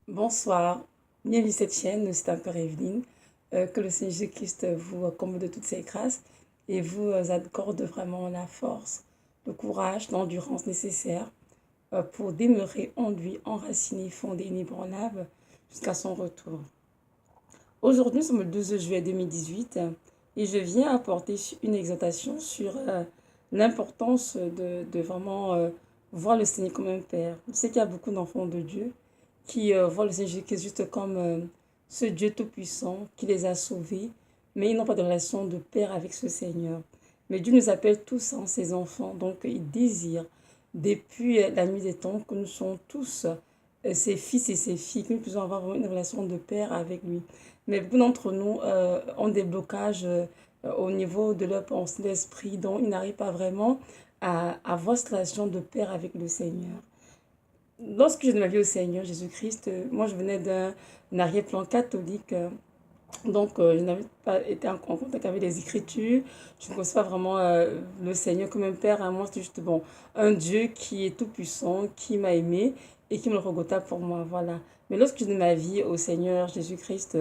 Bonsoir, bienvenue à cette chaîne, c'est encore Evelyne. Que le Seigneur Jésus-Christ vous comble de toutes ses grâces et vous accorde vraiment la force, le courage, l'endurance nécessaire pour demeurer en lui, enraciné, fondé, inébranlable jusqu'à son retour. Aujourd'hui, nous sommes le 12 juillet 2018 et je viens apporter une exhortation sur l'importance de vraiment voir le Seigneur comme un Père. Je sais qu'il y a beaucoup d'enfants de Dieu qui voient le Seigneur Jésus juste comme ce Dieu tout-puissant qui les a sauvés, mais ils n'ont pas de relation de père avec ce Seigneur. Mais Dieu nous appelle tous ses enfants, donc il désire depuis la nuit des temps que nous sommes tous ses fils et ses filles, que nous puissions avoir une relation de père avec lui. Mais beaucoup d'entre nous ont des blocages au niveau de leur pensée, d'esprit, dont ils n'arrivent pas vraiment à avoir cette relation de père avec le Seigneur. Lorsque j'ai donné ma vie au Seigneur Jésus-Christ, moi je venais d'un arrière-plan catholique, je n'avais pas été en contact avec les Écritures, je ne connaissais pas vraiment le Seigneur comme un père, à moi c'était juste bon, un Dieu qui est tout puissant, qui m'a aimé et qui me le regota pour moi, voilà. Mais lorsque j'ai donné ma vie au Seigneur Jésus-Christ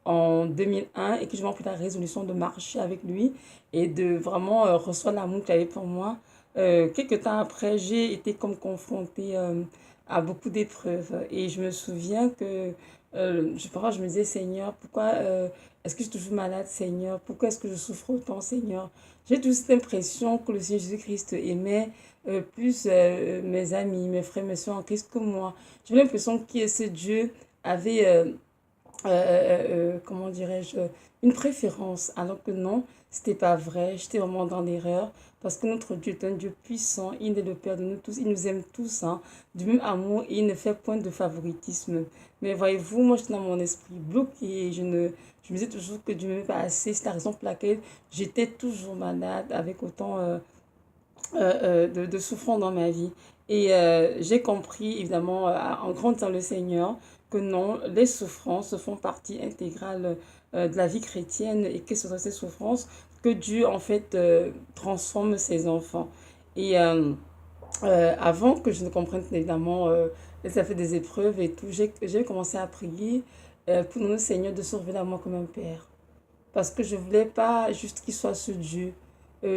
en 2001 et que j'ai pris la résolution de marcher avec lui et de vraiment recevoir l'amour qu'il avait pour moi, quelques temps après, j'ai été comme confrontée à beaucoup d'épreuves. Et je me souviens que je me disais, Seigneur, pourquoi est-ce que je suis toujours malade, Seigneur? Pourquoi est-ce que je souffre autant, Seigneur? J'ai toute cette impression que le Seigneur Jésus-Christ aimait plus mes amis, mes frères, mes soeurs en Christ que moi. J'ai l'impression que ce Dieu avait comment dirais-je, une préférence, alors que non, c'était pas vrai, j'étais vraiment dans l'erreur, parce que notre Dieu est un Dieu puissant, il est le Père de nous tous, il nous aime tous, hein, du même amour, et il ne fait point de favoritisme. Mais voyez-vous, moi j'étais dans mon esprit bloqué, je me disais toujours que Dieu ne m'aimait pas assez, c'est la raison pour laquelle j'étais toujours malade, avec autant de souffrance dans ma vie. Et j'ai compris, évidemment, en grandissant le Seigneur, que non, les souffrances font partie intégrale de la vie chrétienne et que ce sont ces souffrances que Dieu, en fait, transforme ses enfants. Et avant que je ne comprenne évidemment les effets des épreuves et tout, j'ai commencé à prier pour notre Seigneur de se révéler à moi comme un père. Parce que je ne voulais pas juste qu'il soit ce Dieu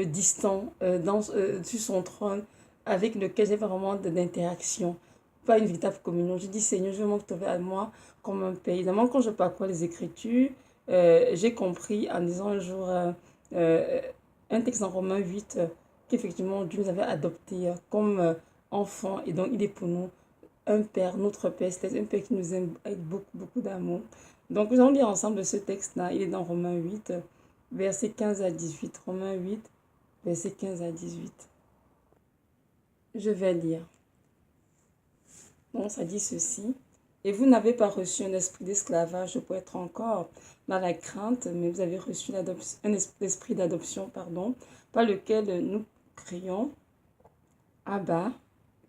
distant sur son trône avec lequel j'ai vraiment d'interaction, pas une véritable communion. Je dis Seigneur, je veux que tu à moi comme un père. Évidemment, quand je parcours les Écritures, j'ai compris en disant un jour euh, un texte en Romains 8 qu'effectivement Dieu nous avait adoptés comme enfants et donc il est pour nous un Père, notre Père, c'est un Père qui nous aime avec beaucoup, beaucoup d'amour. Donc, nous allons lire ensemble ce texte-là. Il est dans Romains 8, versets 15 à 18. Romains 8, versets 15 à 18. Je vais lire. Donc, ça dit ceci. Et vous n'avez pas reçu un esprit d'esclavage pour être encore dans la crainte, mais vous avez reçu un esprit d'adoption, pardon, par lequel nous crions Abba,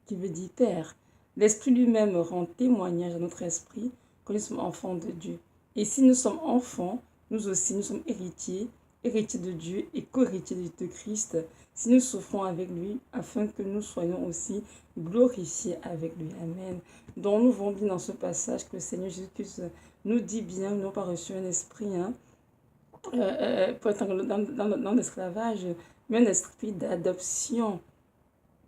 qui veut dire Père. L'Esprit lui-même rend témoignage à notre esprit que nous sommes enfants de Dieu. Et si nous sommes enfants, nous aussi, nous sommes héritiers, héritiers de Dieu et co-héritiers de Christ, si nous souffrons avec lui, afin que nous soyons aussi glorifiés avec lui. Amen. Donc nous voyons bien dans ce passage que le Seigneur Jésus nous dit bien, nous n'avons pas reçu un esprit, hein, pour être dans l'esclavage, mais un esprit d'adoption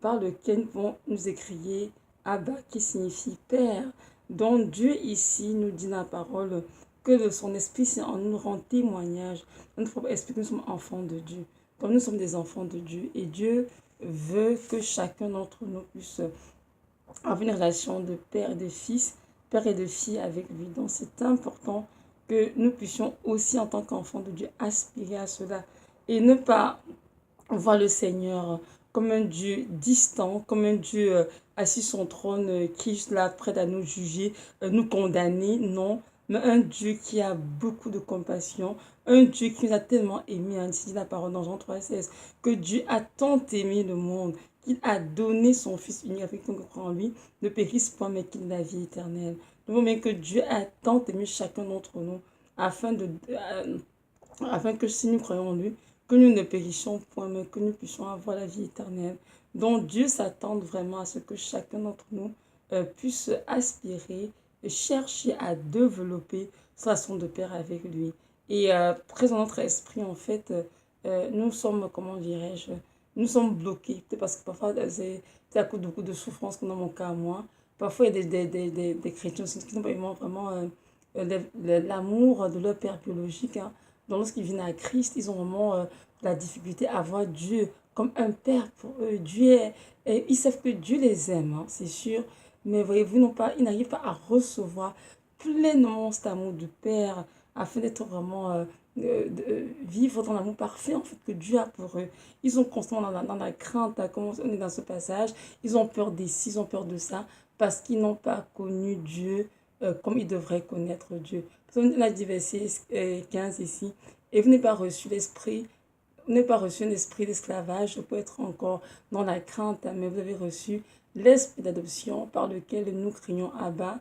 par lequel vont nous écrier Abba, qui signifie Père, dont Dieu ici nous dit dans la parole que de son esprit en nous rend témoignage, notre propre esprit que nous sommes enfants de Dieu. Comme nous sommes des enfants de Dieu et Dieu veut que chacun d'entre nous puisse avoir une relation de père et de fils, père et de fille avec lui. Donc c'est important que nous puissions aussi en tant qu'enfants de Dieu aspirer à cela et ne pas voir le Seigneur comme un Dieu distant, comme un Dieu assis sur son trône qui est là prêt à nous juger, nous condamner, non, mais un Dieu qui a beaucoup de compassion, un Dieu qui nous a tellement aimés, ainsi dit la parole dans Jean 3,16, que Dieu a tant aimé le monde qu'il a donné son Fils unique afin qu'on croit en lui, ne périsse point, mais qu'il ait la vie éternelle. Nous voyons bien que Dieu a tant aimé chacun d'entre nous afin que si nous croyons en lui, que nous ne périssions point, mais que nous puissions avoir la vie éternelle. Donc Dieu s'attend vraiment à ce que chacun d'entre nous puisse aspirer chercher à développer sa relation de père avec lui. Et très dans notre esprit, en fait, nous sommes, comment dirais-je, nous sommes bloqués. Peut-être parce que parfois, c'est à cause de beaucoup de souffrances, comme dans mon cas, moi. Parfois, il y a des chrétiens qui n'ont pas vraiment l'amour de leur père biologique. Hein. Donc, lorsqu'ils viennent à Christ, ils ont vraiment la difficulté à voir Dieu comme un père pour eux. Ils savent que Dieu les aime, hein, c'est sûr. Mais voyez-vous, ils n'arrivent pas à recevoir pleinement cet amour du Père afin d'être vraiment, vivre dans l'amour parfait en fait que Dieu a pour eux. Ils sont constamment dans la crainte, hein, comme on est dans ce passage. Ils ont peur d'ici, ils ont peur de ça parce qu'ils n'ont pas connu Dieu comme ils devraient connaître Dieu. On a dit verset 15 ici. Et vous n'avez pas reçu l'esprit, vous n'avez pas reçu un esprit d'esclavage pour être encore dans la crainte, hein, mais vous avez reçu l'esprit d'adoption par lequel nous crions Abba,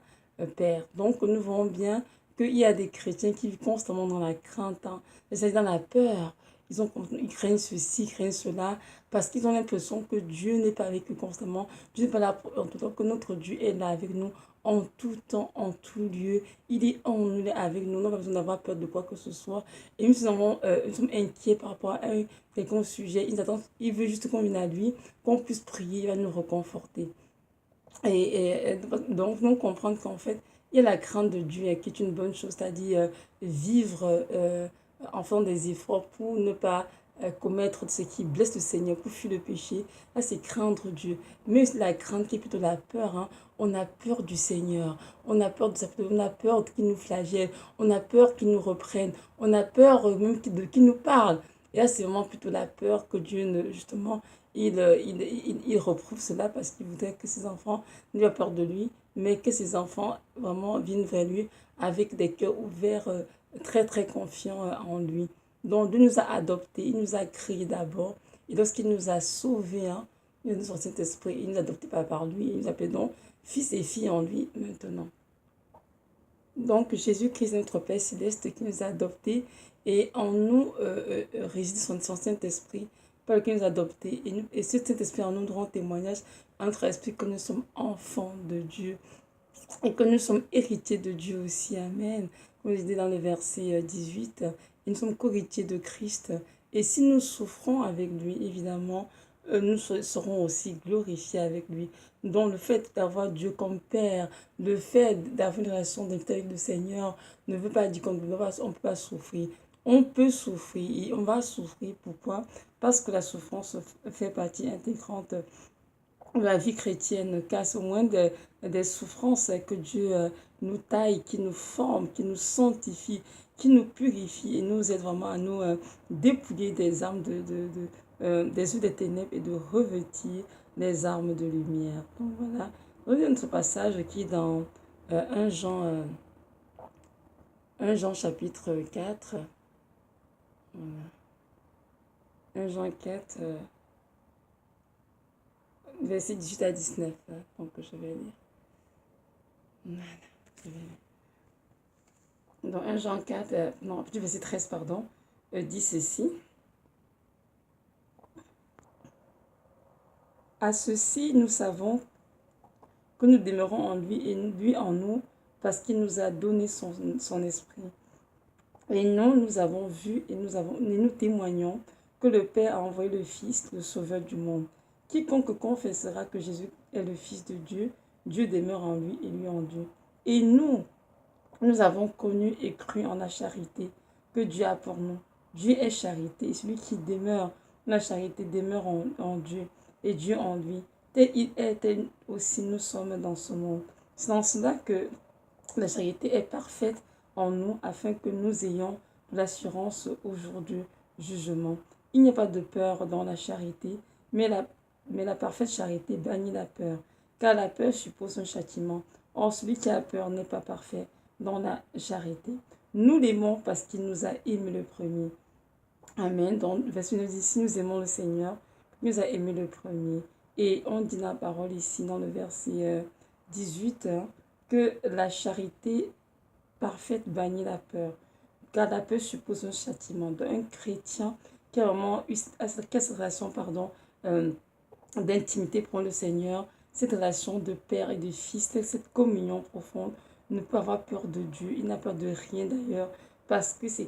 Père. Donc nous voyons bien qu'il y a des chrétiens qui vivent constamment dans la crainte, hein, c'est-à-dire dans la peur. Ils craignent ceci, ils craignent cela, parce qu'ils ont l'impression que Dieu n'est pas avec eux constamment. Dieu n'est pas là, en tout temps que notre Dieu est là avec nous en tout temps, en tout lieu. Il est en nous, il est avec nous. On n'a pas besoin d'avoir peur de quoi que ce soit. Et nous sommes inquiets par rapport à un quelconque sujet. Il veut juste qu'on vienne à lui, qu'on puisse prier, il va nous reconforter. Donc, nous comprendre qu'en fait, il y a la crainte de Dieu qui est une bonne chose, c'est-à-dire vivre en faisant des efforts pour ne pas commettre ce qui blesse le Seigneur, pour fuir le péché. Là, c'est craindre Dieu. Mais la crainte qui est plutôt la peur, hein. On a peur du Seigneur, on a peur de on a peur qu'il nous flagelle, on a peur qu'il nous reprenne, on a peur même qu'il nous parle. Et là, c'est vraiment plutôt la peur que Dieu, justement, il reprouve cela parce qu'il voudrait que ses enfants n'aient pas peur de lui, mais que ses enfants vraiment viennent vers lui avec des cœurs ouverts, très très confiants en lui. Donc Dieu nous a adoptés, il nous a créés d'abord, et lorsqu'il nous a sauvés, hein, il nous a sorti cet esprit, il nous a adoptés par lui, il nous appelle donc fils et filles en lui maintenant. Donc Jésus-Christ, notre Père céleste, qui nous a adoptés, et en nous réside son Saint-Esprit, par lequel nous a adoptés. Et ce Saint-Esprit en nous rend témoignage à notre esprit que nous sommes enfants de Dieu et que nous sommes héritiers de Dieu aussi. Amen. Comme je dis dans le verset 18, et nous sommes co-héritiers de Christ. Et si nous souffrons avec lui, évidemment, nous serons aussi glorifiés avec lui. Donc le fait d'avoir Dieu comme Père, le fait d'avoir une relation d'intimité avec le Seigneur ne veut pas dire qu'on ne peut pas souffrir. On peut souffrir et on va souffrir. Pourquoi? Parce que la souffrance fait partie intégrante de la vie chrétienne, car c'est au moins des souffrances que Dieu nous taille, qui nous forme, qui nous sanctifie, qui nous purifie et nous aide vraiment à nous dépouiller des armes des yeux des ténèbres et de revêtir les armes de lumière. Donc voilà, revenons à ce passage qui est dans 1 Jean, 1 Jean chapitre 4. Voilà. 1 Jean 4, verset 18 à 19. Hein, donc je vais lire. Voilà, je vais lire. Dans 1 Jean 4, non, du verset 13, pardon, dit ceci. À ceci, nous savons que nous demeurons en lui et lui en nous, parce qu'il nous a donné son esprit. Et nous avons vu et nous témoignons que le Père a envoyé le Fils, le Sauveur du monde. Quiconque confessera que Jésus est le Fils de Dieu, Dieu demeure en lui et lui en Dieu. Et nous avons connu et cru en la charité que Dieu a pour nous. Dieu est charité et celui qui demeure dans la charité demeure en Dieu et Dieu en lui. Tel il est, tel aussi nous sommes dans ce monde. C'est dans cela que la charité est parfaite en nous afin que nous ayons l'assurance au jour du jugement. Il n'y a pas de peur dans la charité, mais la parfaite charité bannit la peur, car la peur suppose un châtiment. Or, celui qui a peur n'est pas parfait dans la charité. Nous l'aimons parce qu'il nous a aimé le premier. Amen. Donc, le verset nous dit, si nous aimons le Seigneur, il nous a aimé le premier. Et on dit la parole ici dans le verset 18, hein, que la charité parfaite bannit la peur, car la peur suppose un châtiment. Un chrétien qui a vraiment eu cette relation d'intimité pour le Seigneur, cette relation de père et de fils, cette communion profonde ne peut avoir peur de Dieu. Il n'a peur de rien d'ailleurs. Parce que c'est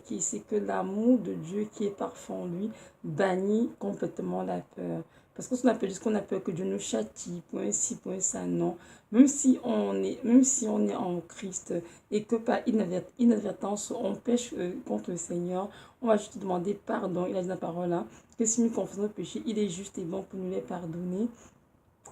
que l'amour de Dieu qui est parfait en lui bannit complètement la peur. Parce que ce qu'on a peur que Dieu nous châtie, pour un ci, pour un ça, non. Même si on est en Christ et que par inadvertance on pêche contre le Seigneur, on va juste demander pardon. Il a dit la parole là, que si nous confessons nos péchés, il est juste et bon pour nous les pardonner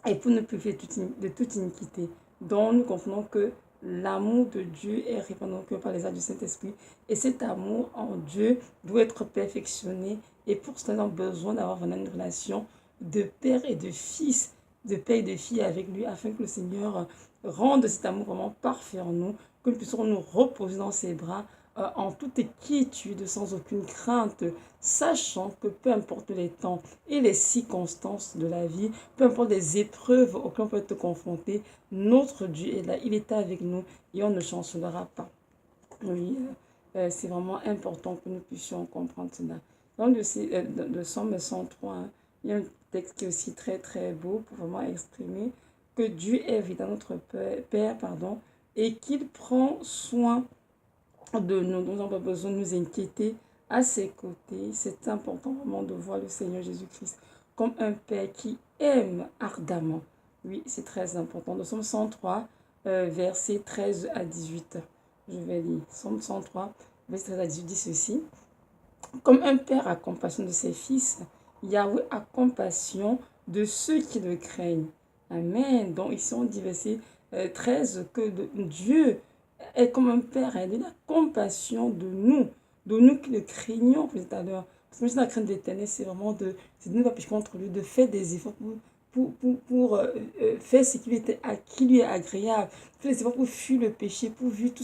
et pour nous priver de toute iniquité. Donc nous comprenons que l'amour de Dieu est répandu dans par les actes du Saint-Esprit. Et cet amour en Dieu doit être perfectionné. Et pour cela, nous avons besoin d'avoir vraiment une relation de père et de fils, de père et de fille avec lui, afin que le Seigneur rende cet amour vraiment parfait en nous, que nous puissions nous reposer dans ses bras en toute quiétude, sans aucune crainte, sachant que peu importe les temps et les circonstances de la vie, peu importe les épreuves auxquelles on peut être confronté, notre Dieu est là, il est avec nous et on ne chancelera pas. Oui, c'est vraiment important que nous puissions comprendre cela. Dans le Somme 103, hein, il y a un texte qui est aussi très très beau pour vraiment exprimer que Dieu est évidemment notre Père, pardon, et qu'il prend soin de nous. Nous n'avons pas besoin de nous inquiéter à ses côtés. C'est important vraiment de voir le Seigneur Jésus-Christ comme un Père qui aime ardemment. Oui, c'est très important. Nous sommes 103, versets 13 à 18. Je vais lire. Somme 103, verset 13 à 18 dit ceci. Comme un père a compassion de ses fils, Yahweh a compassion de ceux qui le craignent. Amen. Donc ici on dit verset 13 que Dieu est comme un père. Il a compassion de nous qui le craignons tout à l'heure. Parce que la crainte de l'éternel, c'est vraiment de ne pas pécher contre lui, de faire des efforts pour faire ce qui lui est agréable, faire des efforts pour fuir le péché, pour fuir tout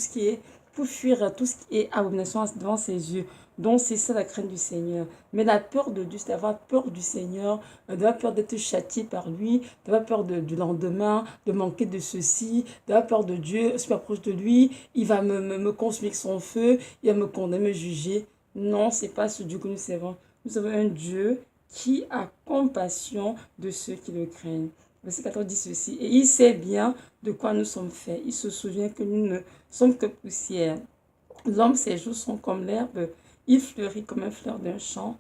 ce qui est abomination devant ses yeux. Donc c'est ça la crainte du Seigneur. Mais la peur de Dieu, c'est d'avoir peur du Seigneur, d'avoir peur d'être châtié par lui, d'avoir peur du lendemain, de manquer de ceci, d'avoir peur de Dieu. Si je m'approche de lui, il va me consumer avec son feu, il va me condamner, me juger. Non, c'est pas ce Dieu que nous servons. Nous avons un Dieu qui a compassion de ceux qui le craignent. Verset 14 dit ceci. Et il sait bien de quoi nous sommes faits. Il se souvient que nous ne sommes que poussière. L'homme, ses jours sont comme l'herbe. Il fleurit comme un fleur d'un champ.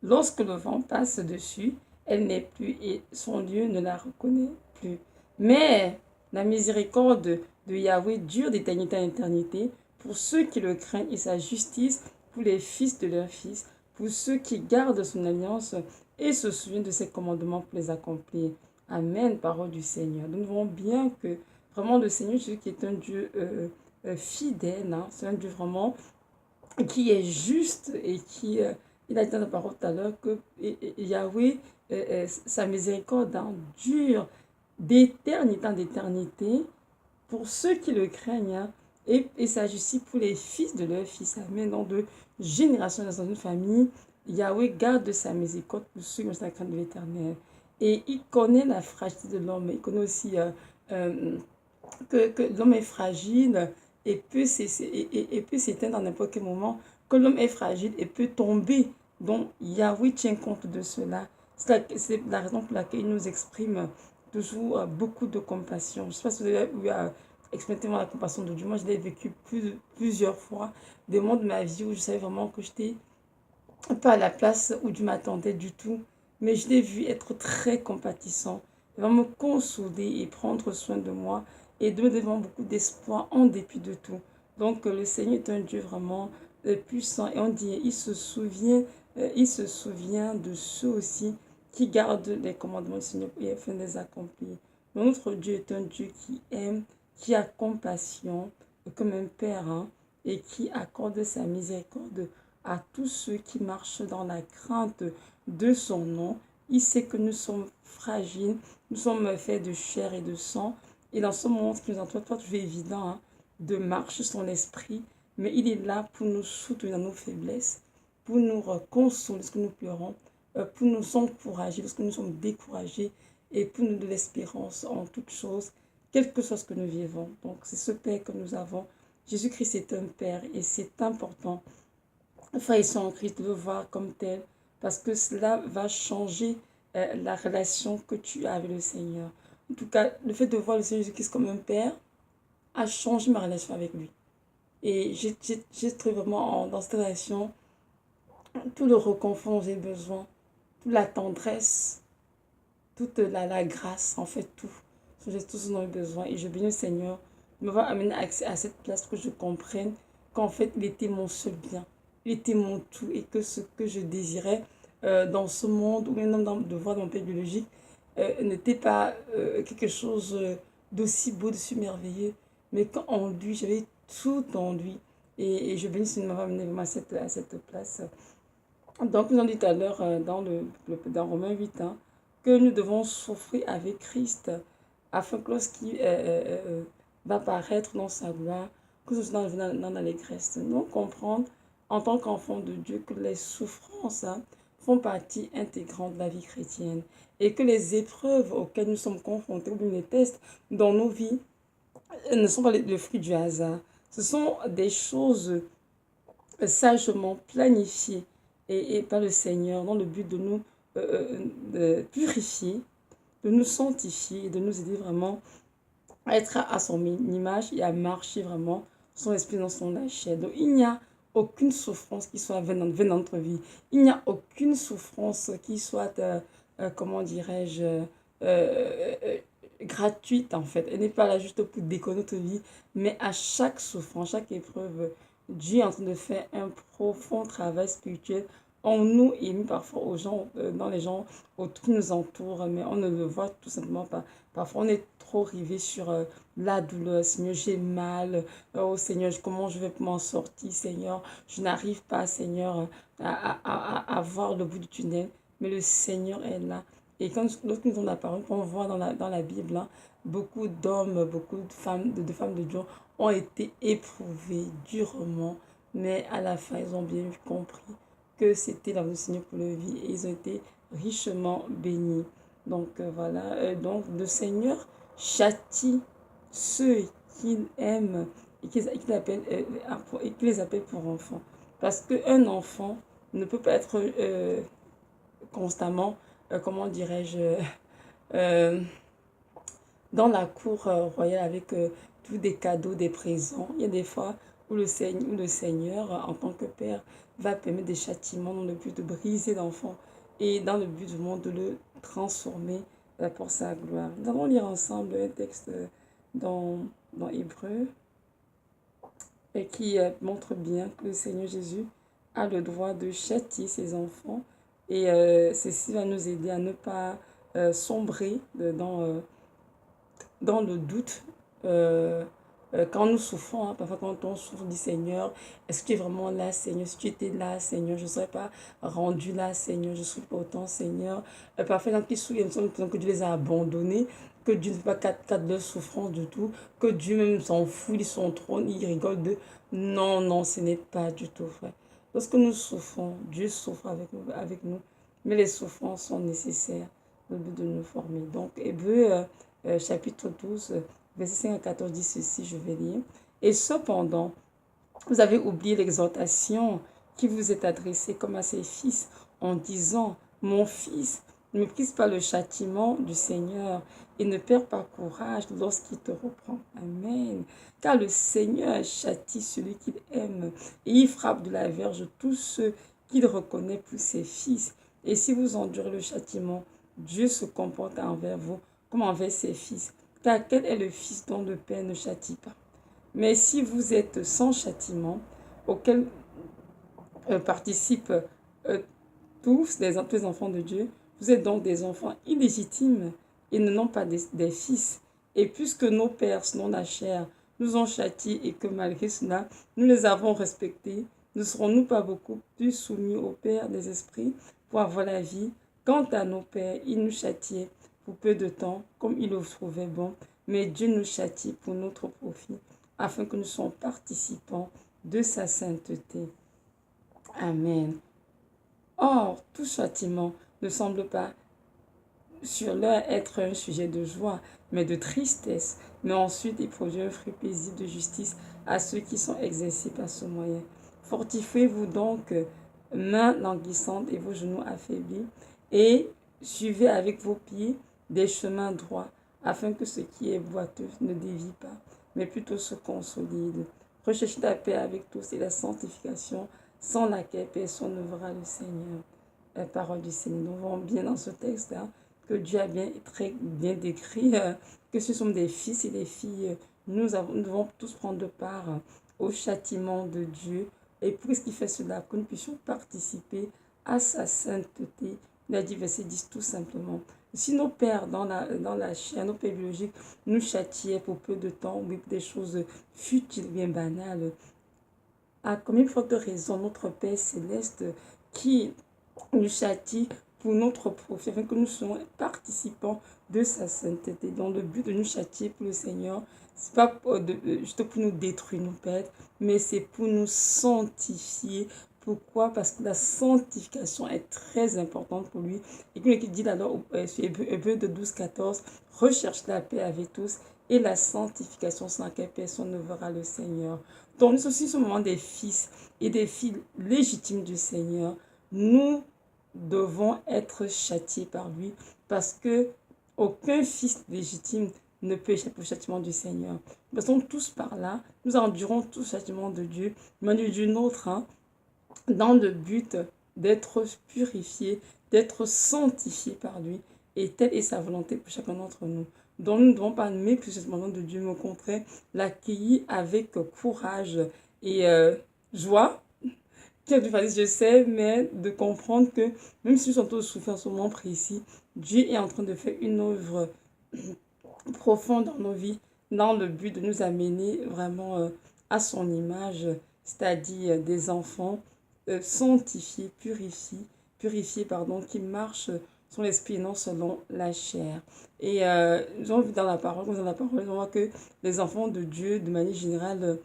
Lorsque le vent passe dessus, elle n'est plus et son lieu ne la reconnaît plus. Mais la miséricorde de Yahweh dure d'éternité en éternité pour ceux qui le craignent et sa justice pour les fils de leurs fils, pour ceux qui gardent son alliance et se souviennent de ses commandements pour les accomplir. Amen, parole du Seigneur. Nous voyons bien que vraiment le Seigneur Jésus qui est un Dieu fidèle, hein, c'est un Dieu vraiment qui est juste et qui, il a dit dans la parole tout à l'heure que Yahweh, sa miséricorde dure d'éternité en éternité pour ceux qui le craignent, hein, et sa justice pour les fils de leurs fils. Amen. Donc de génération dans une famille, Yahweh garde sa miséricorde pour ceux qui ont la crainte de l'éternel. Et il connaît la fragilité de l'homme. Il connaît aussi que l'homme est fragile et peut s'éteindre dans n'importe quel moment, que l'homme est fragile et peut tomber. Donc Yahweh tient compte de cela. C'est la raison pour laquelle il nous exprime toujours beaucoup de compassion. Je ne sais pas si vous avez eu à expérimenter la compassion de Dieu. Moi, je l'ai vécu plusieurs fois, des moments de ma vie où je savais vraiment que j'étais pas à la place où Dieu m'attendait du tout. Mais je l'ai vu être très compatissant. Il va me consoler et prendre soin de moi et de me donner beaucoup d'espoir en dépit de tout. Donc le Seigneur est un Dieu vraiment puissant et on dit, il se souvient de ceux aussi qui gardent les commandements du Seigneur et afin de les accomplir. Donc, notre Dieu est un Dieu qui aime, qui a compassion, comme un père, hein, et qui accorde sa miséricorde à tous ceux qui marchent dans la crainte de son nom. Il sait que nous sommes fragiles, nous sommes faits de chair et de sang. Et dans ce monde qui nous entoure, pas toujours évident de marcher sur l'esprit, mais il est là pour nous soutenir dans nos faiblesses, pour nous consoler lorsque nous pleurons, pour nous encourager lorsque nous sommes découragés et pour nous de l'espérance en toutes choses, quel que soit ce que nous vivons. Donc c'est ce Père que nous avons. Jésus-Christ est un Père et c'est important, frères et sœurs en Christ, de le voir comme tel, parce que cela va changer la relation que tu as avec le Seigneur. En tout cas, le fait de voir le Seigneur Jésus-Christ comme un Père, a changé ma relation avec lui. Et j'ai trouvé vraiment dans cette relation tout le reconfort dont j'ai besoin, toute la tendresse, toute la grâce, en fait, tout. J'ai tout ce dont j'ai besoin. Et je bénis le Seigneur de m'avoir amené à cette place que je comprenne qu'en fait, il était mon seul bien. Il était mon tout. Et que ce que je désirais dans ce monde, ou même de voir dans mon pays biologique, n'était pas quelque chose d'aussi beau, d'aussi merveilleux. Mais qu'en lui, j'avais tout en lui. Et je bénis de m'avoir amené vraiment à cette place. Donc, nous avons dit tout à l'heure dans Romains 8, hein, que nous devons souffrir avec Christ afin que lorsqu'il va paraître dans sa gloire, que ce soit dans l'allégresse. Nous comprendre en tant qu'enfant de Dieu que les souffrances font partie intégrante de la vie chrétienne et que les épreuves auxquelles nous sommes confrontés, ou bien les tests dans nos vies, ne sont pas le fruit du hasard. Ce sont des choses sagement planifiées et par le Seigneur dans le but de nous de purifier, de nous sanctifier et de nous aider vraiment à être à son image et à marcher vraiment son esprit dans son chair. Donc il n'y a aucune souffrance qui soit venant de notre vie. Il n'y a aucune souffrance qui soit, comment dirais-je, gratuite en fait. Elle n'est pas là juste pour déconner notre vie, mais à chaque souffrance, chaque épreuve, Dieu est en train de faire un profond travail spirituel en nous et même parfois aux gens, dans les gens qui nous entourent, mais on ne le voit tout simplement pas. Parfois, on est trop rivé sur la douleur. Seigneur, j'ai mal. Oh Seigneur, comment je vais m'en sortir, Seigneur? Je n'arrive pas, Seigneur, à voir le bout du tunnel. Mais le Seigneur est là. Et quand lorsque nous avons la parole, on voit dans la Bible, hein, beaucoup d'hommes, beaucoup de femmes de Dieu ont été éprouvés durement. Mais à la fin, ils ont bien compris que c'était la volonté du Seigneur pour leur vie. Et ils ont été richement bénis. Donc voilà, donc le Seigneur châtie ceux qu'il aime et qu'il les appelle pour enfants. Parce qu'un enfant ne peut pas être constamment, comment dirais-je, euh, dans la cour royale avec tous des cadeaux, des présents. Il y a des fois où le Seigneur, en tant que Père, va permettre des châtiments dans le but de briser l'enfant et dans le but du monde de le transformer pour sa gloire. Nous allons lire ensemble un texte dans Hébreu et qui montre bien que le Seigneur Jésus a le droit de châtier ses enfants et ceci va nous aider à ne pas sombrer dans le doute, quand nous souffrons, hein, parfois quand on souffre du Seigneur, est-ce que tu es vraiment là, Seigneur? Si tu étais là, Seigneur, je ne serais pas rendu là, Seigneur, je suis pas autant, Seigneur. Parfois, quand ils souffrent, que Dieu les a abandonnés, que Dieu ne fait pas cas de leur souffrance du tout, que Dieu même s'en fout, ils sont trône, il rigole de... Non, non, ce n'est pas du tout vrai. Lorsque nous souffrons, Dieu souffre avec nous, mais les souffrances sont nécessaires au but de nous former. Donc, Hébreu chapitre 12, verset 5 à 14 dit ceci, je vais lire. Et cependant, vous avez oublié l'exhortation qui vous est adressée comme à ses fils en disant, mon fils, ne méprise pas le châtiment du Seigneur et ne perds pas courage lorsqu'il te reprend. Amen. Car le Seigneur châtie celui qu'il aime et il frappe de la verge tous ceux qu'il reconnaît pour ses fils. Et si vous endurez le châtiment, Dieu se comporte envers vous comme envers ses fils. Car quel est le fils dont le Père ne châtie pas? Mais si vous êtes sans châtiment, auquel participent tous les enfants de Dieu, vous êtes donc des enfants illégitimes et non pas des fils. Et puisque nos pères, selon la chair, nous ont châtiés et que malgré cela, nous les avons respectés, ne serons-nous pas beaucoup plus soumis au Père des esprits pour avoir la vie? Quant à nos pères, ils nous châtiaient pour peu de temps, comme ils le trouvaient bon, mais Dieu nous châtie pour notre profit, afin que nous soyons participants de sa sainteté. Amen. Or, tout châtiment ne semble pas sur l'heure être un sujet de joie, mais de tristesse. Mais ensuite, il produit un fruit paisible de justice à ceux qui sont exercés par ce moyen. Fortifiez-vous donc, mains languissantes et vos genoux affaiblis, et suivez avec vos pieds des chemins droits, afin que ce qui est boiteux ne dévie pas. mais plutôt se consolide. Recherchez la paix avec tous et la sanctification, sans laquelle personne ne verra le Seigneur. La parole du Seigneur. Nous voyons bien dans ce texte-là que Dieu a bien, très bien décrit que ce sont des fils et des filles. Nous devons tous prendre part au châtiment de Dieu. Et pour qu'il fait cela, que nous puissions participer à sa sainteté. Il a dit, verset 10, tout simplement. Si nos pères dans la chair, nos pères biologiques, nous châtiaient pour peu de temps, oui, pour des choses futiles, bien banales, à combien de forte raison notre Père céleste qui nous châtie pour notre profit, afin que nous soyons participants de sa sainteté. Dans le but de nous châtier pour le Seigneur, c'est pas juste pour nous détruire, nous perdre, mais c'est pour nous sanctifier. Pourquoi? Parce que la sanctification est très importante pour lui. Et puis il dit alors, sur Hébreux de 12-14, recherche la paix avec tous et la sanctification sans laquelle personne ne verra le Seigneur. Donc nous aussi, ce moment des fils et des filles légitimes du Seigneur, nous devons être châtiés par lui parce que aucun fils légitime ne peut échapper au châtiment du Seigneur. Nous passons tous par là, nous endurons tout le châtiment de Dieu, mais du nôtre, dans le but d'être purifiés, d'être sanctifiés par lui, et telle est sa volonté pour chacun d'entre nous. Donc nous ne devons pas mépriser ce moment de Dieu, mais au contraire, l'accueillir avec courage et joie, quel du facile, je sais, mais de comprendre que même si nous sommes tous souffrants en ce moment précis, Dieu est en train de faire une œuvre profonde dans nos vies, dans le but de nous amener vraiment à son image, c'est-à-dire des enfants sanctifiés, purifiés, pardon, qui marchent selon l'esprit et non selon la chair. Et nous avons vu dans la parole, on voit que les enfants de Dieu, de manière générale,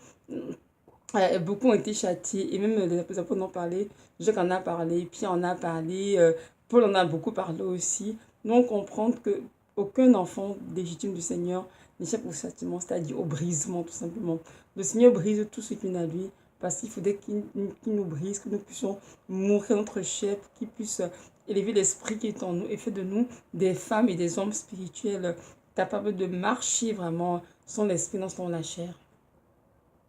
beaucoup ont été châtiés et même les apôtres en ont parlé, Jacques en a parlé, Pierre en a parlé, Paul en a beaucoup parlé aussi. Donc comprendre que aucun enfant légitime du Seigneur n'échappe au châtiment, c'est-à-dire au brisement tout simplement. Le Seigneur brise tout ce qui est à lui parce qu'il faudrait qu'il nous brise, que nous puissions mourir notre chair, qu'il puisse élever l'esprit qui est en nous et faire de nous des femmes et des hommes spirituels capables de marcher vraiment sans l'esprit, non sans la chair.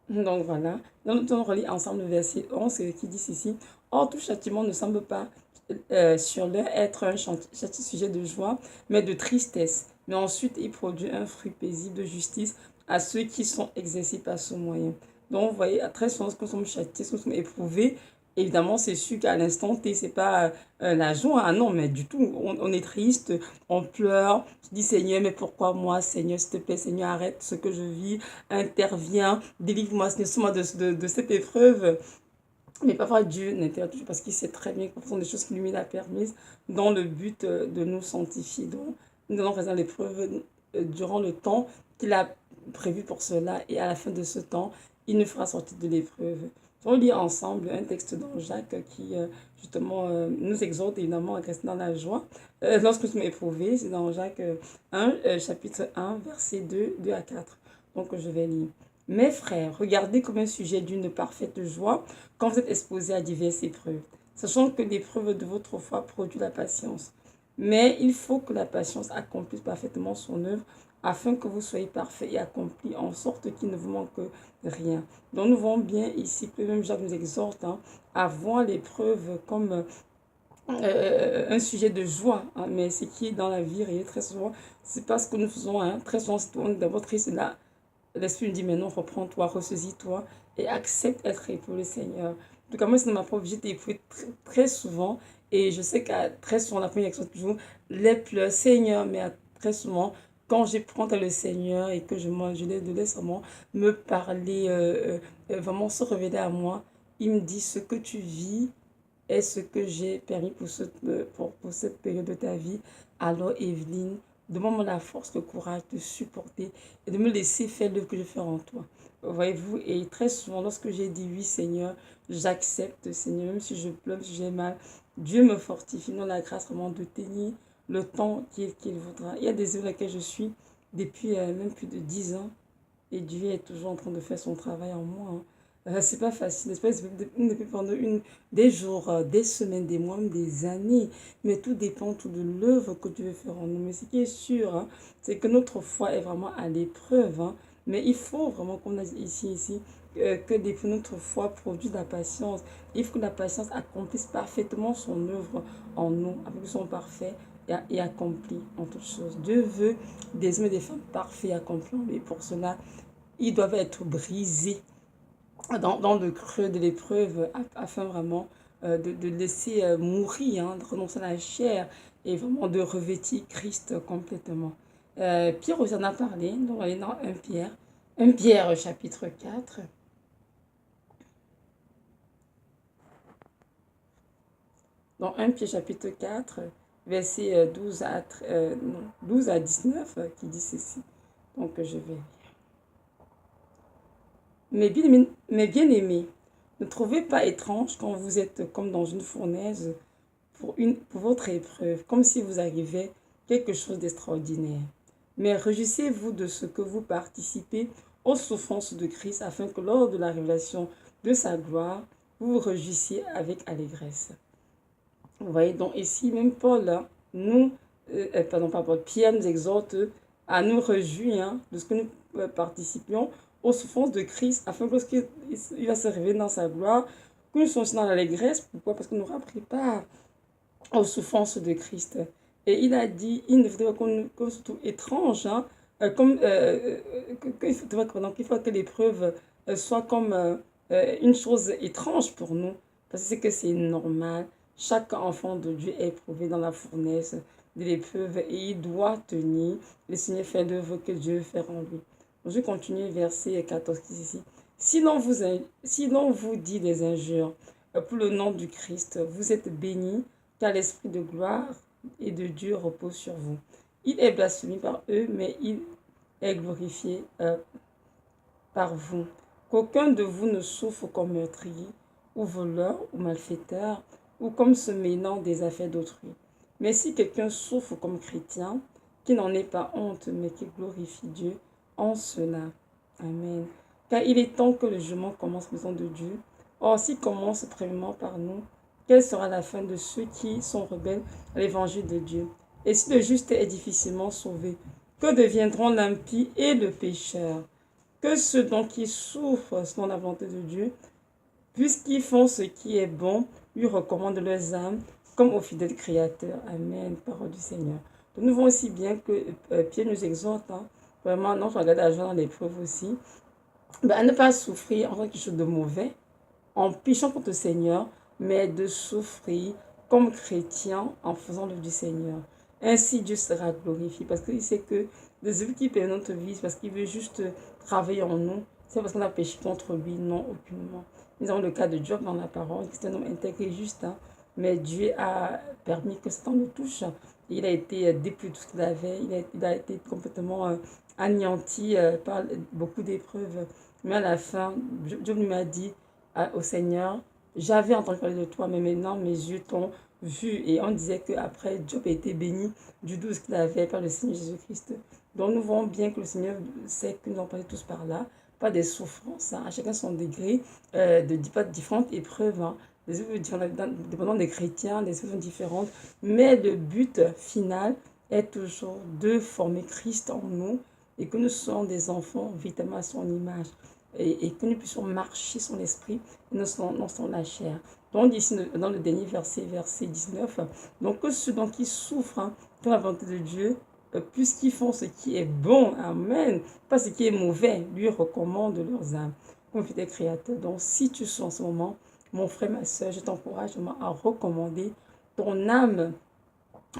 Donc voilà, nous allons relire ensemble le verset 11 qui dit ceci. Or, tout châtiment ne semble pas sur l'heure être un sujet de joie, mais de tristesse. Mais ensuite, il produit un fruit paisible de justice à ceux qui sont exercés par ce moyen. Donc, vous voyez, très souvent, lorsque nous sommes châtiés, lorsque nous sommes éprouvés, évidemment, c'est sûr qu'à l'instant T, c'est pas la joie. Ah non, mais du tout, on est triste, on pleure. Tu dis, Seigneur, mais pourquoi moi, Seigneur, s'il te plaît, Seigneur, arrête ce que je vis, interviens, délivre-moi, Seigneur, de cette épreuve. Mais parfois, Dieu n'intervient toujours parce qu'il sait très bien que ce sont des choses qui lui a permises dans le but de nous sanctifier. Donc, nous allons faire l'épreuve durant le temps qu'il a prévu pour cela. Et à la fin de ce temps, il nous fera sortir de l'épreuve. On lit ensemble un texte dans Jacques qui, justement, nous exhorte évidemment à rester dans la joie. Lorsque nous sommes éprouvés, c'est dans Jacques 1, chapitre 1, verset 2 à 4. Donc, je vais lire. Mes frères, regardez comme un sujet d'une parfaite joie quand vous êtes exposés à diverses épreuves, sachant que l'épreuve de votre foi produit la patience. Mais il faut que la patience accomplisse parfaitement son œuvre, afin que vous soyez parfaits et accomplis, en sorte qu'il ne vous manque rien. Donc nous voyons bien ici que même Jacques nous exhorte à voir l'épreuve comme un sujet de joie, mais ce qui est dans la vie réelle très souvent, c'est pas ce que nous faisons, très souvent on est d'abord triste, là, l'Esprit nous dit, mais non, reprends-toi, ressaisis-toi et accepte d'être éprouvé, Seigneur. En tout cas, moi, c'est dans ma propre vie, j'ai été éprouvée très souvent. Et je sais qu'à très souvent, la première action, toujours les pleurs, Seigneur, mais très souvent, quand je prends le Seigneur et que je le laisse vraiment me parler, vraiment se révéler à moi, il me dit ce que tu vis est ce que j'ai permis pour cette période de ta vie. Alors, Evelyne, demande-moi la force, le courage de supporter et de me laisser faire l'œuvre que je fais en toi. Voyez-vous, et très souvent, lorsque j'ai dit oui, Seigneur, j'accepte, Seigneur, même si je pleure, même si j'ai mal, Dieu me fortifie, nous la grâce vraiment de tenir le temps qu'il voudra. Il y a des œuvres dans lesquelles je suis depuis même plus de 10 ans et Dieu est toujours en train de faire son travail en moi. C'est pas facile, n'est-ce pas? Depuis pendant des jours, des semaines, des mois, même des années. Mais tout dépend tout de l'œuvre que Dieu veut faire en nous. Mais ce qui est sûr, c'est que notre foi est vraiment à l'épreuve. Mais il faut vraiment, comme on a dit ici, que notre foi produise la patience. Il faut que la patience accomplisse parfaitement son œuvre en nous, afin que soit parfait et accompli en toutes choses. Dieu veut des hommes et des femmes parfaits et accomplis. Et pour cela, ils doivent être brisés dans le creux de l'épreuve afin vraiment de laisser mourir, hein, de renoncer à la chair et vraiment de revêtir Christ complètement. Pierre aussi en a parlé, donc on va aller dans 1 Pierre, 1 Pierre chapitre 4. Dans 1 Pierre chapitre 4, verset 12 à 19, qui dit ceci. Donc je vais. Mais bien aimés, ne trouvez pas étrange quand vous êtes comme dans une fournaise pour votre épreuve, comme si vous arrivait quelque chose d'extraordinaire. Mais réjouissez-vous de ce que vous participez aux souffrances de Christ, afin que lors de la révélation de sa gloire, vous vous réjouissiez avec allégresse. Vous voyez, donc ici, même Paul, hein, Pierre nous exhorte à nous réjouir, hein, de ce que nous participions aux souffrances de Christ, afin que lorsqu'il va se révéler dans sa gloire, que nous soyons dans l'allégresse. Pourquoi? Parce qu'on n'aura pris part aux souffrances de Christ. Et il a dit, il ne faudrait pas qu'on se trouve étrange, hein, il faut que l'épreuve soit comme une chose étrange pour nous, parce que c'est que c'est normal. Chaque enfant de Dieu est éprouvé dans la fournaise de l'épreuve et il doit tenir. Le Seigneur fait l'œuvre que Dieu veut faire en lui. Donc, je continue verset 14 qui est ici. Si l'on vous dit des injures pour le nom du Christ, vous êtes bénis, car l'Esprit de gloire et de Dieu repose sur vous. Il est blasphémé par eux, mais il est glorifié par vous. Qu'aucun de vous ne souffre comme meurtrier, ou voleur, ou malfaiteur, ou comme se mêlant des affaires d'autrui. Mais si quelqu'un souffre comme chrétien, qu'il n'en ait pas honte, mais qu'il glorifie Dieu en cela. Amen. Car il est temps que le jugement commence maison de Dieu. Or, s'il commence premièrement par nous, quelle sera la fin de ceux qui sont rebelles à l'évangile de Dieu? Et si le juste est difficilement sauvé, que deviendront l'impie et le pécheur? Que ceux donc qui souffrent selon la volonté de Dieu, puisqu'ils font ce qui est bon, lui recommandent leurs âmes comme au fidèle Créateur. Amen, parole du Seigneur. Donc nous voyons aussi bien que Pierre nous exhorte, hein, vraiment, non, je regarde la joie dans l'épreuve aussi, à ne pas souffrir en quelque chose de mauvais, en péchant contre le Seigneur, mais de souffrir comme chrétien en faisant l'œuvre du Seigneur. Ainsi, Dieu sera glorifié parce qu'il sait que les œuvres qui payent notre vie, c'est parce qu'il veut juste travailler en nous. C'est parce qu'on a péché contre lui, non, aucunement. Nous avons le cas de Job dans la parole, qui est un homme intègre et juste, hein, mais Dieu a permis que Satan le touche. Il a été dépouillé de tout ce qu'il avait, il a été complètement anéanti par beaucoup d'épreuves. Mais à la fin, Job lui m'a dit au Seigneur, j'avais entendu parler de toi, mais maintenant mes yeux t'ont vu. Et on disait qu'après, Job a été béni du doux qu'il avait par le Seigneur Jésus-Christ. Donc nous voyons bien que le Seigneur sait que nous en passons tous par là, pas des souffrances, hein, à chacun son degré, pas de différentes épreuves, hein, des œuvres différentes, dépendant des chrétiens, des œuvres différentes, mais le but final est toujours de former Christ en nous et que nous soyons des enfants véritablement à son image et que nous puissions marcher son esprit et non sans la chair. Donc ici dans le dernier verset 19, donc que ceux qui souffrent, hein, dans la volonté de Dieu, puisqu'ils font ce qui est bon, amen, pas ce qui est mauvais, lui recommande leurs âmes. Comme fidèle Créateur. Donc si tu souffres en ce moment, mon frère, ma soeur, je t'encourage à recommander ton âme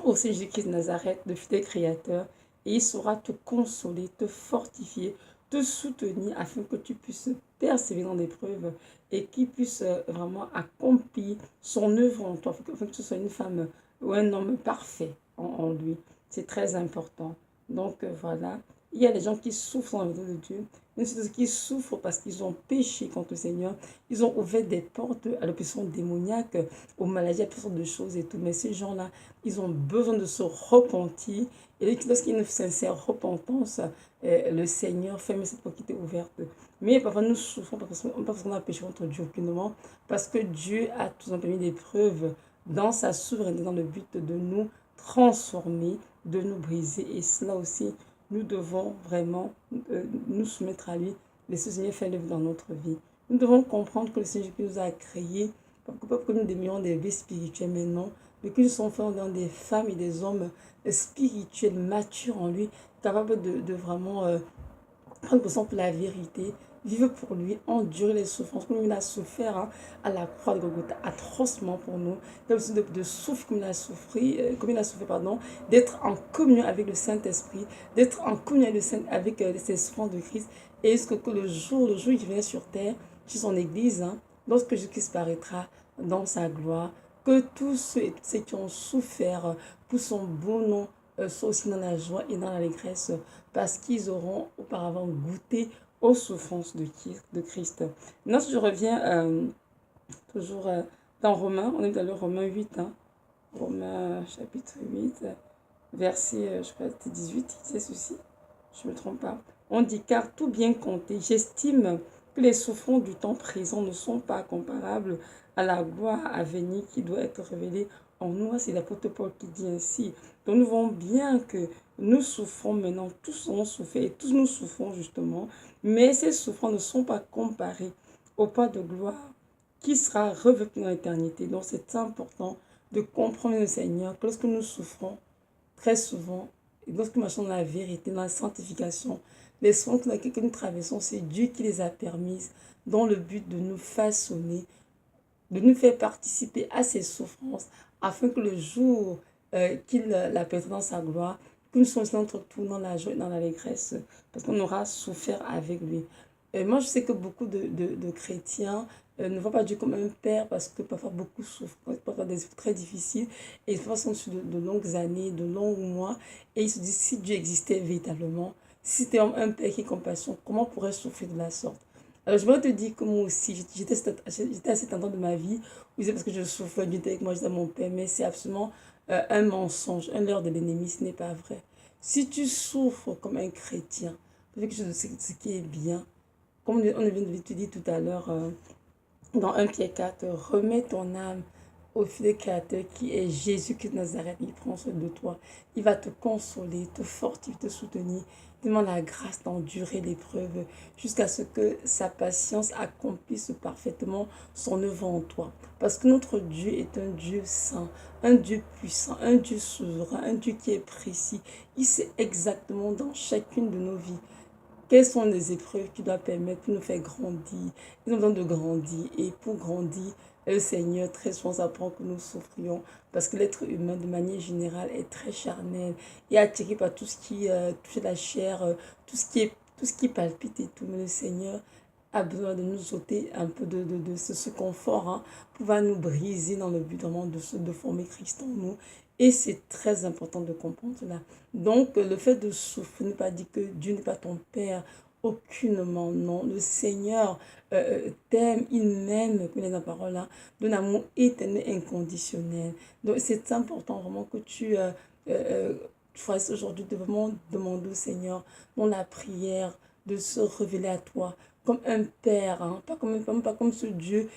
au Seigneur Jésus-Christ de Nazareth, le fidèle Créateur, et il saura te consoler, te fortifier, te soutenir afin que tu puisses persévérer dans l'épreuve et qu'il puisse vraiment accomplir son œuvre en toi, afin que tu sois une femme ou un homme parfait en lui. C'est très important. Donc voilà, il y a des gens qui souffrent dans la vie de Dieu, mais c'est ceux qui souffrent parce qu'ils ont péché contre le Seigneur. Ils ont ouvert des portes à l'oppression démoniaque, aux maladies, à toutes sortes de choses et tout. Mais ces gens-là, ils ont besoin de se repentir. Et lorsqu'il y a une sincère repentance, le Seigneur ferme cette porte qui était ouverte. Mais parfois nous souffrons parce qu'on a péché contre Dieu aucunement, parce que Dieu a tout simplement permis des preuves dans sa souveraineté, dans le but de nous transformer, de nous briser. Et cela aussi, nous devons vraiment nous soumettre à lui, laisser le Seigneur faire l'œuvre dans notre vie. Nous devons comprendre que le Seigneur qui nous a créés, pas que nous demeurions des vies spirituelles maintenant, mais que nous sommes faits dans des femmes et des hommes spirituels, matures en lui, capables de vraiment prendre conscience pour la vérité, vivre pour lui, endurer les souffrances, comme il a souffert à la croix de Golgotha, atrocement pour nous, de souffrir comme il a souffert, pardon, d'être en communion avec le Saint-Esprit, d'être en communion avec les souffrances de Christ, et est-ce que le jour où il vient sur terre, sur son Église, lorsque Jésus-Christ paraîtra dans sa gloire, que tous ceux et toutes ceux qui ont souffert pour son beau nom soient aussi dans la joie et dans l'allégresse, parce qu'ils auront auparavant goûté aux souffrances de Christ. Maintenant, si je reviens toujours dans Romains, on est dans le Romains 8, Romains chapitre 8, verset, je crois, 18, c'est ceci, je ne me trompe pas. On dit, car tout bien compté, j'estime que les souffrances du temps présent ne sont pas comparables à la gloire à venir qui doit être révélée en nous. C'est l'apôtre Paul qui dit ainsi. Donc nous voyons bien que nous souffrons maintenant, tous ont souffert et tous nous souffrons justement, mais ces souffrances ne sont pas comparées au pas de gloire qui sera revêtu dans l'éternité. Donc c'est important de comprendre le Seigneur que lorsque nous souffrons, très souvent, et lorsque nous marchons dans la vérité, dans la sanctification, les souffrances que nous traversons, c'est Dieu qui les a permises dans le but de nous façonner, de nous faire participer à ces souffrances, afin que le jour qu'il l'appellera dans sa gloire, que nous soyons entre tout dans la joie et dans l'allégresse, parce qu'on aura souffert avec lui. Moi, je sais que beaucoup de chrétiens ne voient pas Dieu comme un père parce que parfois beaucoup souffrent, parfois des souffrances très difficiles et parfois sont sur de longues années, de longs mois et ils se disent si Dieu existait véritablement, si c'était un père qui est compassion, comment pourrait souffrir de la sorte? Alors, je voudrais te dire que moi aussi, j'étais à cet endroit de ma vie où c'est parce que je souffrais, Dieu était avec moi, j'étais mon père, mais c'est absolument un mensonge, un leurre de l'ennemi, ce n'est pas vrai. Si tu souffres comme un chrétien, fais quelque chose de ce qui est bien, comme on vient de te dire tout à l'heure, dans 1 Pierre 4, remets ton âme au fidèle créateur qui est Jésus-Christ de Nazareth. Il prend soin de toi. Il va te consoler, te fortifier, te soutenir. Demande la grâce d'endurer l'épreuve jusqu'à ce que sa patience accomplisse parfaitement son œuvre en toi. Parce que notre Dieu est un Dieu saint, un Dieu puissant, un Dieu souverain, un Dieu qui est précis. Il sait exactement dans chacune de nos vies quelles sont les épreuves qui doivent permettre de nous faire grandir. Nous avons besoin de grandir. Et pour grandir, le Seigneur, très souvent, apprend que nous souffrions. Parce que l'être humain, de manière générale, est très charnel et attiré par tout ce qui touche la chair, tout ce qui palpite et tout. Mais le Seigneur a besoin de nous ôter un peu de ce confort pour pouvoir nous briser dans le but vraiment de former Christ en nous. Et c'est très important de comprendre cela. Donc, le fait de souffrir ne pas dire que Dieu n'est pas ton Père, aucunement, non. Le Seigneur t'aime, il m'aime, comme la parole là, d'un amour éternel, inconditionnel. Donc, c'est important vraiment que tu fasses aujourd'hui de vraiment demander au Seigneur, dans la prière, de se révéler à toi comme un père, pas comme ce Dieu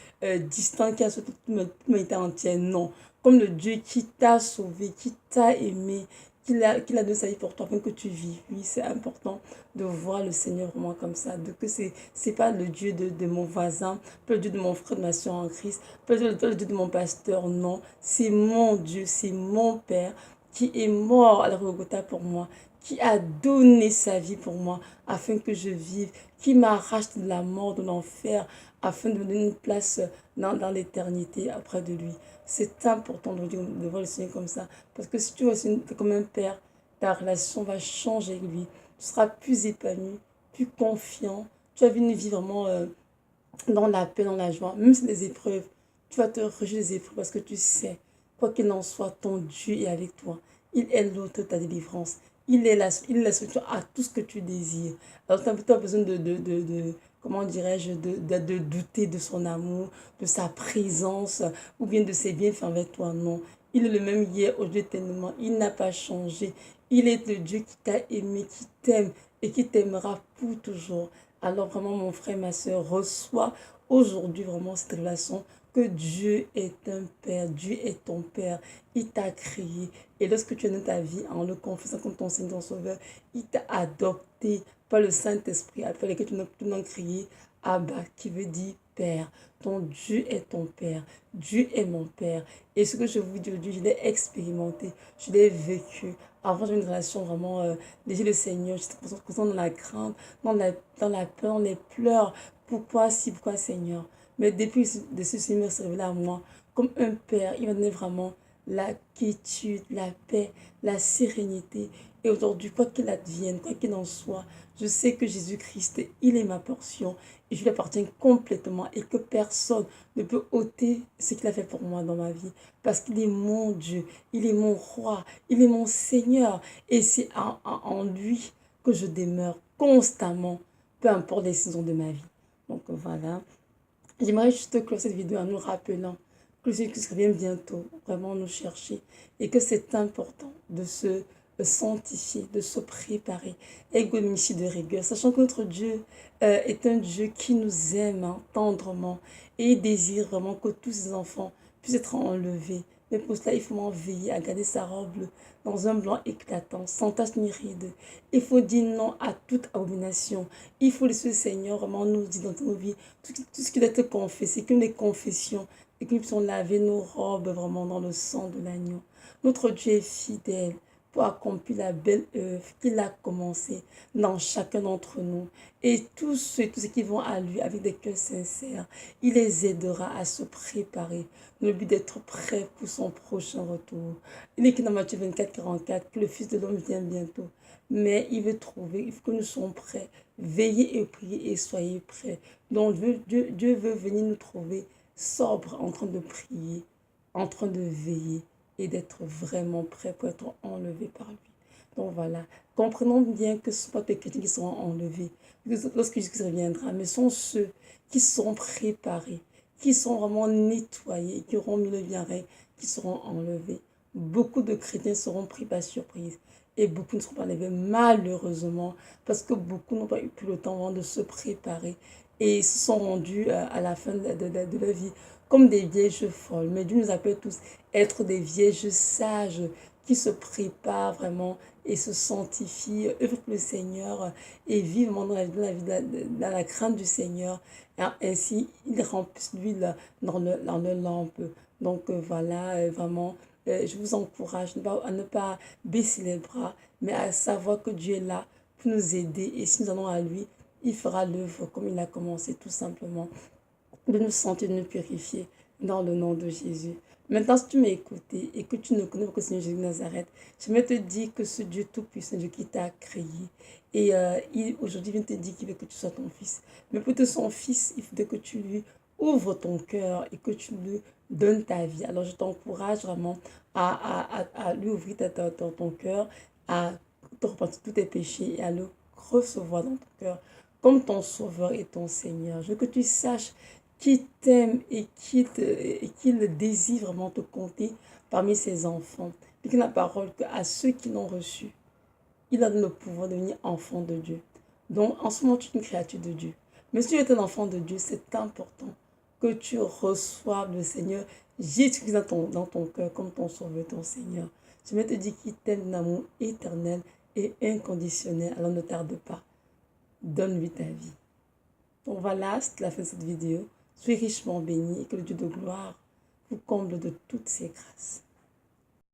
distant qui a sauvé toute l'humanité entière, non. Comme le Dieu qui t'a sauvé, qui t'a aimé, qu'il a donné sa vie pour toi afin que tu vives. Oui, c'est important de voir le Seigneur vraiment comme ça, de que c'est pas le Dieu de mon voisin, pas le Dieu de mon frère, de ma soeur en Christ, pas le Dieu de mon pasteur, non. C'est mon Dieu, c'est mon Père qui est mort à la Golgotha pour moi, qui a donné sa vie pour moi afin que je vive, qui m'arrache de la mort, de l'enfer, afin de me donner une place dans l'éternité auprès de lui. C'est important de voir le Seigneur comme ça. Parce que si tu vois le Seigneur comme un père, ta relation va changer avec lui. Tu seras plus épanoui, plus confiant. Tu vas une vie vraiment dans la paix, dans la joie. Même si les épreuves, tu vas te réjouir des épreuves parce que tu sais, quoi qu'il en soit, ton Dieu est avec toi. Il est l'auteur de ta délivrance. Il est la solution à tout ce que tu désires. Alors, tu as besoin comment dirais-je, de douter de son amour, de sa présence, ou bien de ses bienfaits envers toi. Non. Il est le même hier, aujourd'hui, éternellement. Il n'a pas changé. Il est le Dieu qui t'a aimé, qui t'aime et qui t'aimera pour toujours. Alors vraiment, mon frère, ma soeur, reçois aujourd'hui vraiment cette relation que Dieu est un Père, Dieu est ton Père, il t'a créé. Et lorsque tu es dans ta vie, en le confessant comme ton Seigneur, ton Sauveur, il t'a adopté par le Saint-Esprit, après lequel tu n'as crié Abba, qui veut dire Père. Ton Dieu est ton Père, Dieu est mon Père. Et ce que je vous dis aujourd'hui, je l'ai expérimenté, je l'ai vécu. Avant, j'avais une relation vraiment, déjà le Seigneur, j'étais constant dans la crainte, dans la peur, dans les pleurs. Pourquoi si, pourquoi Seigneur? Mais depuis que ce Seigneur s'est révélé à moi, comme un Père, il m'a donné vraiment la quiétude, la paix, la sérénité. Et aujourd'hui, quoi qu'il advienne, quoi qu'il en soit, je sais que Jésus-Christ, il est ma portion et je lui appartiens complètement et que personne ne peut ôter ce qu'il a fait pour moi dans ma vie parce qu'il est mon Dieu, il est mon roi, il est mon Seigneur et c'est en lui que je demeure constamment, peu importe les saisons de ma vie. Donc voilà. J'aimerais juste clore cette vidéo en nous rappelant que le Seigneur revient bientôt, vraiment nous chercher, et que c'est important de se sanctifier, de se préparer, égoïsme de rigueur, sachant que notre Dieu est un Dieu qui nous aime hein, tendrement, et il désire vraiment que tous ses enfants puissent être enlevés. Mais pour cela, il faut vraiment veiller à garder sa robe bleue dans un blanc éclatant, sans tache ni ride. Il faut dire non à toute abomination. Il faut laisser le Seigneur vraiment nous dire dans nos vies tout ce qui doit être confessé, que les confessions, et que nous puissions laver nos robes vraiment dans le sang de l'agneau. Notre Dieu est fidèle pour accomplir la belle œuvre qu'il a commencée dans chacun d'entre nous. Et tous ceux qui vont à lui avec des cœurs sincères, il les aidera à se préparer dans le but d'être prêts pour son prochain retour. Il est écrit dans Matthieu 24, 44 que le Fils de l'homme vient bientôt. Mais il veut trouver, il faut que nous soyons prêts. Veillez et priez et soyez prêts. Donc Dieu veut venir nous trouver sobres, en train de prier, en train de veiller et d'être vraiment prêts pour être enlevés par lui. Donc voilà, comprenons bien que ce ne sont pas les chrétiens qui seront enlevés lorsque Jésus reviendra, mais sont ceux qui seront préparés, qui sont vraiment nettoyés, qui auront mis le bien règne, qui seront enlevés. Beaucoup de chrétiens seront pris par surprise et beaucoup ne seront pas enlevés malheureusement parce que beaucoup n'ont pas eu plus le temps de se préparer et se sont rendus à la fin de leur vie comme des vierges folles. Mais Dieu nous appelle tous à être des vierges sages qui se préparent vraiment et se sanctifient, œuvrent pour le Seigneur et vivent dans dans la crainte du Seigneur. Et ainsi, ils remplissent l'huile dans leur lampe. Donc voilà, vraiment, je vous encourage à ne pas baisser les bras, mais à savoir que Dieu est là pour nous aider. Et si nous allons à lui, il fera l'œuvre comme il a commencé tout simplement, de nous sentir, de nous purifier dans le nom de Jésus. Maintenant, si tu m'as écouté et que tu ne connais pas le Seigneur Jésus de Nazareth, je vais te dire que ce Dieu tout-puissant, Dieu qui t'a créé, et aujourd'hui, il vient te dire qu'il veut que tu sois ton fils. Mais pour être son fils, il faudrait que tu lui ouvres ton cœur et que tu lui donnes ta vie. Alors, je t'encourage vraiment à lui ouvrir ton cœur, à te repentir tous tes péchés et à le recevoir dans ton cœur comme ton sauveur et ton Seigneur. Je veux que tu saches qu'il t'aime et qu'il désire vraiment te compter parmi ses enfants. Et que la parole qu'à ceux qui l'ont reçu, il a donné le pouvoir de devenir enfant de Dieu. Donc, en ce moment, tu es une créature de Dieu. Mais si tu es un enfant de Dieu, c'est important que tu reçoives le Seigneur Jésus dans ton cœur comme ton sauveur, ton Seigneur. Je vais te dire qu'il t'aime d'un amour éternel et inconditionnel. Alors ne tarde pas. Donne-lui ta vie. Donc voilà, c'est la fin de cette vidéo. Soyez richement bénis et que le Dieu de gloire vous comble de toutes ses grâces.